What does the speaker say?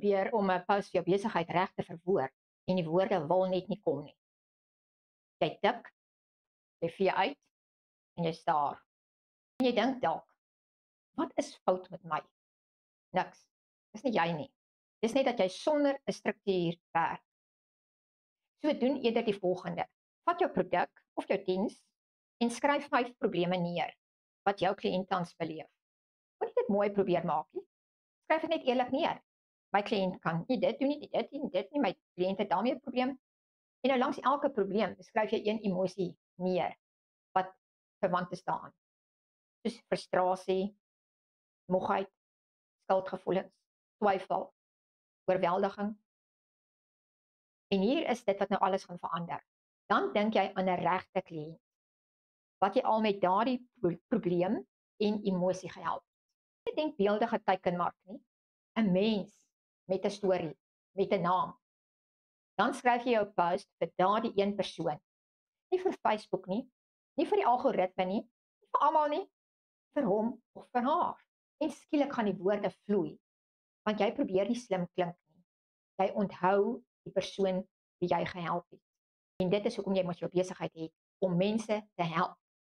probeer om 'n post vir jou besigheid reg te verwoord en die woorde wil net nie kom nie. Jy tik, jy vee uit en jy staar. En jy dink dalk, wat is fout met my? Niks. Dis nie jy nie. Dis net dat jy sonder 'n struktuur werk. So doen eerder die volgende. Vat jou produk of jou diens en skryf 5 probleme neer wat jou kliënt tans beleef. Moenie dit mooi probeer maak nie. Skryf dit net eerlik neer. My kliënt kan nie dit doen nie, dit nie, my kliënt het daarmee 'n probleem. En nou langs elke probleem beskryf jy een emosie neer wat verwant is daaraan. Soos frustrasie, moegheid, skuldgevoelens, twyfel, oorweldiging. En hier is dit wat nou alles gaan verander. Dan dink jy aan 'n regte kliënt wat jy al met daardie probleem en emosie gehelp het. Jy dink beeldige teikenmark nie, 'n mens met 'n storie, met 'n naam. Dan skryf jy jou post vir daardie een persoon. Nie vir Facebook nie, nie vir die algoritme nie, nie vir almal nie, vir hom of vir haar. En skielik gaan die woorde vloei, want jy probeer nie slim klink nie. Jy onthou die persoon wie jy gehelp het. En dit is hoekom jy mos jou besigheid het, om mense te help.